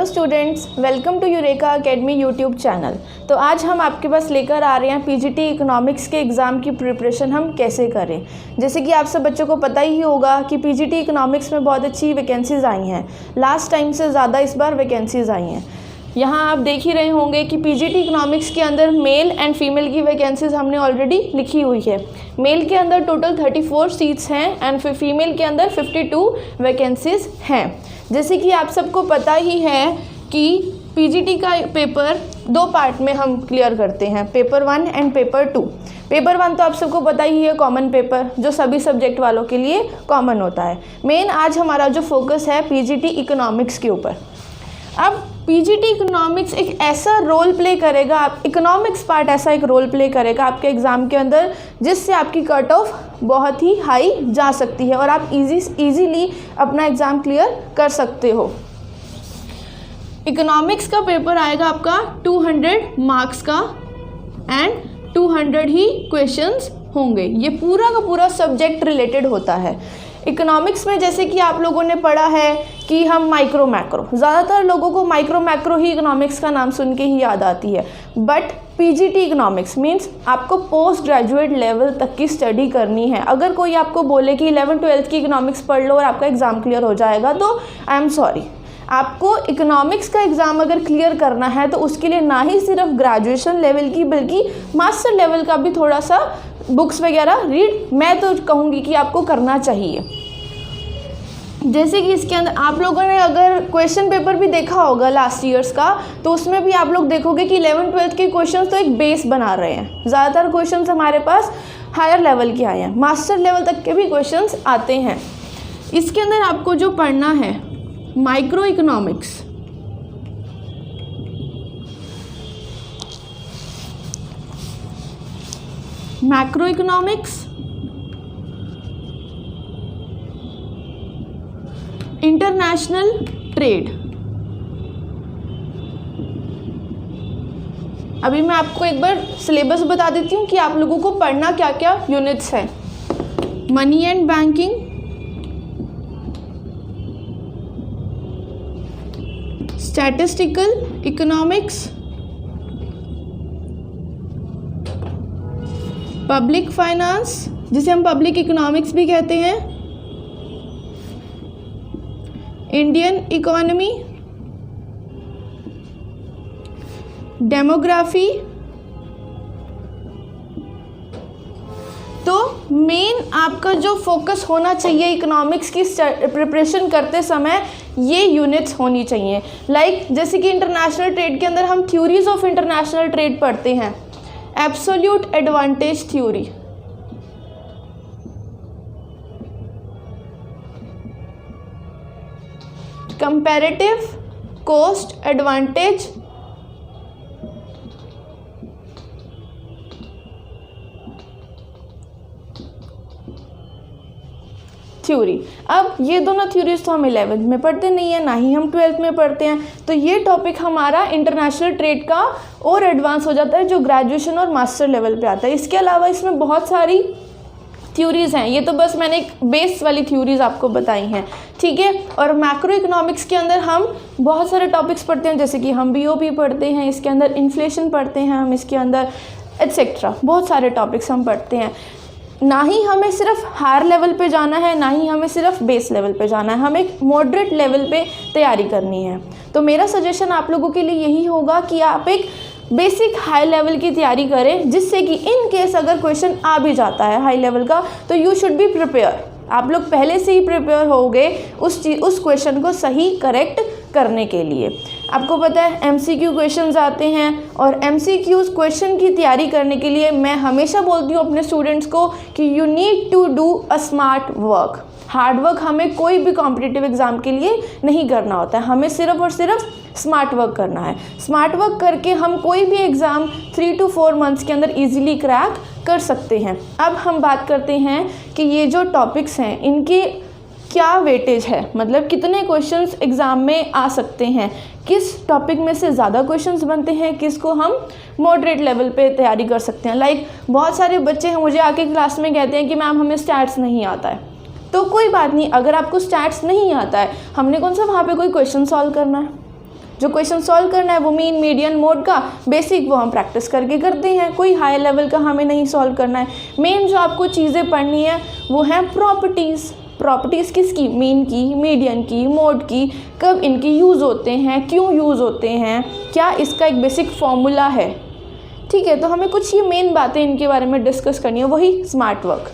Students, welcome to Eureka Academy YouTube channel. तो आज हम आपके पास लेकर आ रहे हैं पीजीटी इकोनॉमिक्स के एग्ज़ाम की प्रिपरेशन हम कैसे करें। जैसे कि आप सब बच्चों को पता ही होगा कि पीजीटी इकोनॉमिक्स में बहुत अच्छी वैकेंसीज़ आई हैं। लास्ट टाइम से ज़्यादा इस बार वैकेंसीज़ आई हैं। यहाँ आप देख ही रहे होंगे कि पीजीटी इकोनॉमिक्स के अंदर मेल एंड फीमेल की वैकेंसीज़ हमने ऑलरेडी लिखी हुई है। मेल के अंदर टोटल 34 सीट्स हैं एंड फीमेल के अंदर 52 वैकेंसीज़ हैं। जैसे कि आप सबको पता ही है कि पीजीटी का पेपर 2 पार्ट में हम क्लियर करते हैं, पेपर 1 एंड पेपर 2। पेपर 1 तो आप सबको पता ही है, कॉमन पेपर जो सभी सब्जेक्ट वालों के लिए कॉमन होता है। मेन आज हमारा जो फोकस है पीजीटी इकोनॉमिक्स के ऊपर। अब पीजीटी इकोनॉमिक्स एक ऐसा रोल प्ले करेगा, आप इकोनॉमिक्स पार्ट ऐसा एक रोल प्ले करेगा आपके एग्ज़ाम के अंदर, जिससे आपकी कट ऑफ बहुत ही हाई जा सकती है और आप इजीली अपना एग्ज़ाम क्लियर कर सकते हो। इकोनॉमिक्स का पेपर आएगा आपका 200 मार्क्स का एंड 200 ही क्वेश्चंस होंगे। ये पूरा का पूरा सब्जेक्ट रिलेटेड होता है। इकोनॉमिक्स में जैसे कि आप लोगों ने पढ़ा है कि हम माइक्रो मैक्रो, ज़्यादातर लोगों को माइक्रो मैक्रो ही इकोनॉमिक्स का नाम सुन के ही याद आती है। बट पीजीटी इकोनॉमिक्स मीन्स आपको पोस्ट ग्रेजुएट लेवल तक की स्टडी करनी है। अगर कोई आपको बोले कि 11th-12th की इकोनॉमिक्स पढ़ लो और आपका एग्ज़ाम क्लियर हो जाएगा, तो आई एम सॉरी। आपको इकोनॉमिक्स का एग्ज़ाम अगर क्लियर करना है तो उसके लिए ना ही सिर्फ ग्रेजुएशन लेवल की बल्कि मास्टर लेवल का भी थोड़ा सा बुक्स वगैरह रीड मैं तो कहूँगी कि आपको करना चाहिए। जैसे कि इसके अंदर आप लोगों ने अगर क्वेश्चन पेपर भी देखा होगा लास्ट ईयर्स का, तो उसमें भी आप लोग देखोगे कि 11th-12th के क्वेश्चंस तो एक बेस बना रहे हैं। ज़्यादातर क्वेश्चंस हमारे पास हायर लेवल के आए हैं, मास्टर लेवल तक के भी क्वेश्चंस आते हैं। इसके अंदर आपको जो पढ़ना है micro economics, macro economics, international trade. अभी मैं आपको एक बार सिलेबस बता देती हूँ कि आप लोगों को पढ़ना क्या क्या यूनिट्स हैं। Money and banking, statistical economics, public finance जिसे हम पब्लिक इकोनॉमिक्स भी कहते हैं, इंडियन इकोनॉमी, डेमोग्राफी। तो मेन आपका जो फोकस होना चाहिए इकोनॉमिक्स की प्रिपरेशन करते समय ये यूनिट्स होनी चाहिए। लाइक जैसे कि इंटरनेशनल ट्रेड के अंदर हम थ्योरीज ऑफ इंटरनेशनल ट्रेड पढ़ते हैं। Absolute advantage theory, comparative cost advantage, theory. अब ये दोनों थ्योरीज तो हम 11th में पढ़ते नहीं है, ना ही हम 12th में पढ़ते हैं। तो ये टॉपिक हमारा इंटरनेशनल ट्रेड का और एडवांस हो जाता है, जो ग्रेजुएशन और मास्टर लेवल पे आता है। इसके अलावा इसमें बहुत सारी थ्योरीज़ हैं, ये तो बस मैंने एक बेस वाली थ्योरीज़ आपको बताई हैं, ठीक है। और मैक्रो इकोनॉमिक्स के अंदर हम बहुत सारे टॉपिक्स पढ़ते हैं, जैसे कि हम बीओपी पढ़ते हैं, इसके अंदर इन्फ्लेशन पढ़ते हैं हम, इसके अंदर एट्सेट्रा बहुत सारे टॉपिक्स हम पढ़ते हैं। ना ही हमें सिर्फ हायर लेवल पे जाना है, ना ही हमें सिर्फ बेस लेवल पे जाना है, हमें एक मॉडरेट लेवल पे तैयारी करनी है। तो मेरा सजेशन आप लोगों के लिए यही होगा कि आप एक बेसिक हाई लेवल की तैयारी करें, जिससे कि इन केस अगर क्वेश्चन आ भी जाता है हाई लेवल का, तो यू शुड बी प्रिपेयर। आप लोग पहले से ही प्रिपेयर होगे उस क्वेश्चन को सही करेक्ट करने के लिए। आपको पता है एमसीक्यू क्वेश्चंस आते हैं, और एमसीक्यूज क्वेश्चन की तैयारी करने के लिए मैं हमेशा बोलती हूँ अपने स्टूडेंट्स को कि you need to do a smart work. Hard work हमें कोई भी कॉम्पिटिटिव एग्ज़ाम के लिए नहीं करना होता है, हमें सिर्फ और सिर्फ स्मार्ट वर्क करना है। स्मार्ट वर्क करके हम कोई भी एग्ज़ाम 3 to 4 मंथ्स के अंदर ईजिली क्रैक कर सकते हैं। अब हम बात करते हैं कि ये जो टॉपिक्स हैं इनके क्या वेटेज है, मतलब कितने क्वेश्चंस एग्ज़ाम में आ सकते हैं, किस टॉपिक में से ज़्यादा क्वेश्चंस बनते हैं, किसको हम मॉडरेट लेवल पे तैयारी कर सकते हैं। लाइक बहुत सारे बच्चे हैं मुझे आके क्लास में कहते हैं कि मैम हमें स्टैट्स नहीं आता है। तो कोई बात नहीं, अगर आपको स्टैट्स नहीं आता है, हमने कौन सा वहाँ पे कोई क्वेश्चन सॉल्व करना है, जो क्वेश्चन सॉल्व करना है वो मीन मीडियन मोड का बेसिक वो हम प्रैक्टिस करके करते हैं, कोई हाई लेवल का हमें नहीं सॉल्व करना है। मेन जो आपको चीज़ें पढ़नी है वो है प्रॉपर्टीज़। प्रॉपर्टीज़ किसकी? मीन की, मीडियन की, मोड की, कब इनकी यूज़ होते हैं, क्यों यूज़ होते हैं, क्या इसका एक बेसिक फॉर्मूला है। ठीक है, तो हमें कुछ ये मेन बातें इनके बारे में डिस्कस करनी है, वही स्मार्ट वर्क।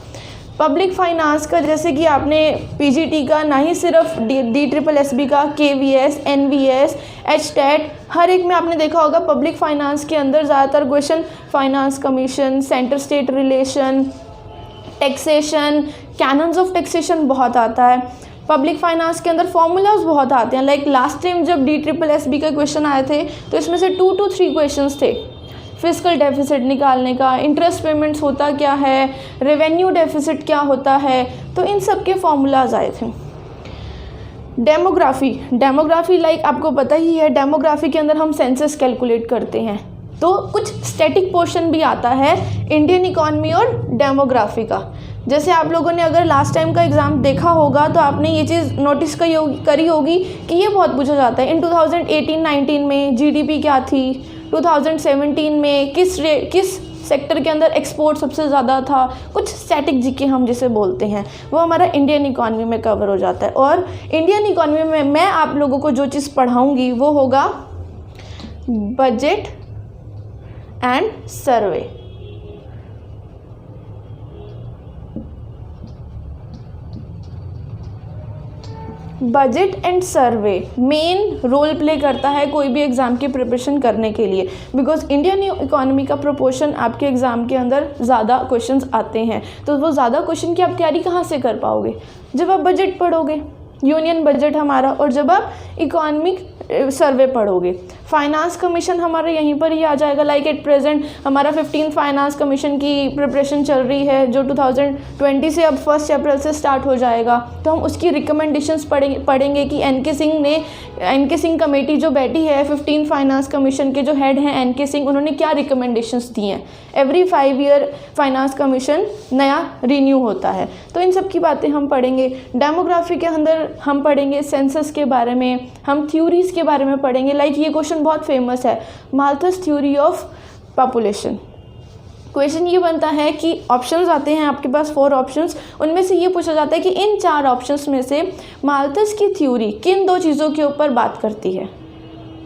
पब्लिक फाइनेंस का जैसे कि आपने पीजीटी का ना ही सिर्फ DSSB का, KVS, NVS, HTET, हर एक में आपने देखा होगा पब्लिक फाइनेंस के अंदर ज़्यादातर question finance commission, centre state relation, taxation, cannons of taxation बहुत आता है। पब्लिक फाइनेंस के अंदर फॉर्मूलाज बहुत आते हैं। लाइक लास्ट टाइम जब DSSB का क्वेश्चन आए थे तो इसमें से 2 to 3 क्वेश्चंस थे। फिस्कल डेफिसिट निकालने का, इंटरेस्ट पेमेंट्स होता क्या है, रेवेन्यू डेफिसिट क्या होता है, तो इन सब के फॉर्मूलाज आए थे। डेमोग्राफी लाइक आपको पता ही है, डेमोग्राफी के अंदर हम सेंसस कैलकुलेट करते हैं, तो कुछ स्टैटिक पोर्शन भी आता है इंडियन इकॉनमी और डेमोग्राफी का। जैसे आप लोगों ने अगर लास्ट टाइम का एग्ज़ाम देखा होगा तो आपने ये चीज़ नोटिस करी होगी कि ये बहुत पूछा जाता है। इन 2018-19 में GDP क्या थी, 2017 में किस सेक्टर के अंदर एक्सपोर्ट सबसे ज़्यादा था, कुछ स्टैटिक जीके हम जिसे बोलते हैं, वो हमारा इंडियन इकॉनमी में कवर हो जाता है। और इंडियन इकॉनमी में मैं आप लोगों को जो चीज़ पढ़ाऊँगी वो होगा budget and survey. Budget and survey main role play करता है कोई भी एग्ज़ाम की प्रिपरेशन करने के लिए, बिकॉज इंडियन इकोनॉमी का प्रोपोर्शन आपके एग्ज़ाम के अंदर ज़्यादा क्वेश्चंस आते हैं। तो वो ज़्यादा क्वेश्चन की आप तैयारी कहाँ से कर पाओगे? जब आप बजट पढ़ोगे, यूनियन बजट हमारा, और जब आप इकोनॉमिक सर्वे पढ़ोगे। फाइनेंस कमीशन हमारा यहीं पर ही आ जाएगा। लाइक एट प्रेजेंट हमारा 15th फाइनेंस कमीशन की प्रिपरेशन चल रही है, जो 2020 से अब 1 अप्रैल से स्टार्ट हो जाएगा। तो हम उसकी रिकमेंडेशंस पढ़ेंगे कि एनके सिंह कमेटी जो बैठी है, 15th फाइनेंस कमीशन के जो हेड हैं एनके सिंह, उन्होंने क्या रिकमेंडेशंस दी हैं। एवरी 5 ईयर फाइनेंस कमीशन नया रिन्यू होता है, तो इन सब की बातें हम पढ़ेंगे। डेमोग्राफी के अंदर हम पढ़ेंगे सेंसस के बारे में, हम थ्योरीज़ के बारे में पढ़ेंगे। लाइक ये क्वेश्चन बहुत फेमस है, Malthus theory of population. Question ये बनता है कि ऑप्शंस आते हैं आपके पास 4 ऑप्शंस, उनमें से ये पूछा जाता है कि इन 4 ऑप्शंस में से माल्थस की थ्योरी किन 2 चीज़ों के ऊपर बात करती है।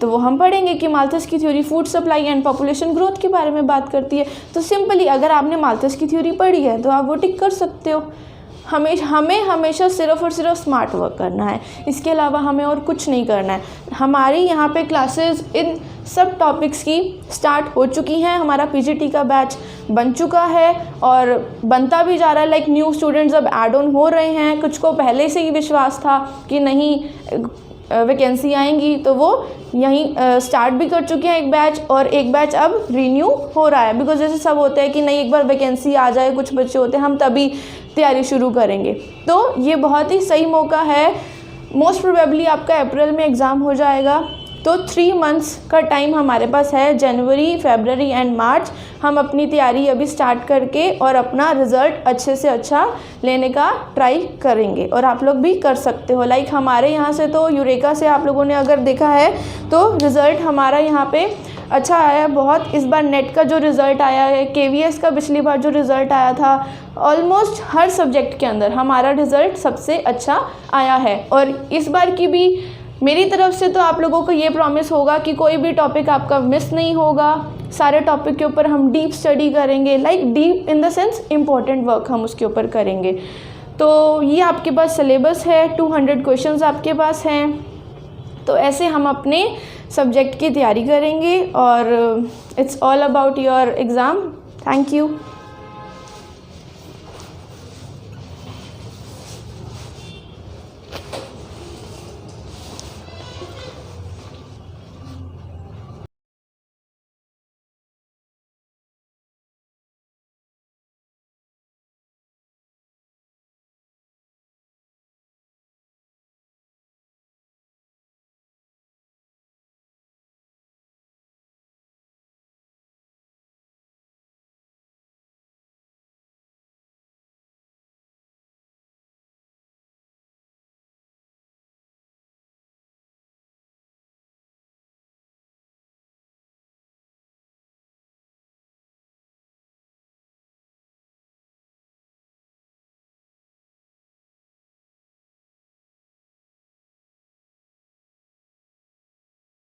तो वो हम पढ़ेंगे कि माल्थस की theory food supply and population growth के बारे में बात करती है। तो सिंपली अगर आपने माल्थस की थ्योरी पढ़ी है तो आप वो टिक कर सकते हो। हमें हमेशा सिर्फ और सिर्फ स्मार्ट वर्क करना है, इसके अलावा हमें और कुछ नहीं करना है। हमारी यहाँ पे क्लासेस इन सब टॉपिक्स की स्टार्ट हो चुकी हैं। हमारा पीजीटी का बैच बन चुका है और बनता भी जा रहा है। लाइक न्यू स्टूडेंट्स अब ऐड ऑन हो रहे हैं, कुछ को पहले से ही विश्वास था कि नहीं वैकेंसी आएंगी, तो वो यहीं स्टार्ट भी कर चुके हैं एक बैच, और एक बैच अब रीन्यू हो रहा है। बिकॉज जैसे सब होते हैं कि नहीं एक बार वैकेंसी आ जाए, कुछ बच्चे होते हैं हम तभी तैयारी शुरू करेंगे। तो ये बहुत ही सही मौका है। मोस्ट प्रोबेबली आपका अप्रैल में एग्ज़ाम हो जाएगा, तो 3 मंथ्स का टाइम हमारे पास है। जनवरी, फरवरी एंड मार्च हम अपनी तैयारी अभी स्टार्ट करके और अपना रिज़ल्ट अच्छे से अच्छा लेने का ट्राई करेंगे, और आप लोग भी कर सकते हो। लाइक हमारे यहाँ से तो यूरेका से आप लोगों ने अगर देखा है तो रिज़ल्ट हमारा यहाँ पे अच्छा आया है बहुत। इस बार नेट का जो रिज़ल्ट आया है, KVS का पिछली बार जो रिज़ल्ट आया था, ऑलमोस्ट हर सब्जेक्ट के अंदर हमारा रिज़ल्ट सबसे अच्छा आया है। और इस बार की भी मेरी तरफ से तो आप लोगों को ये प्रॉमिस होगा कि कोई भी टॉपिक आपका मिस नहीं होगा। सारे टॉपिक के ऊपर हम डीप स्टडी करेंगे, like deep in the sense important work हम उसके ऊपर करेंगे। तो ये आपके पास सिलेबस है, 200 क्वेश्चंस आपके पास हैं। तो ऐसे हम अपने सब्जेक्ट की तैयारी करेंगे और it's all about your exam. Thank you.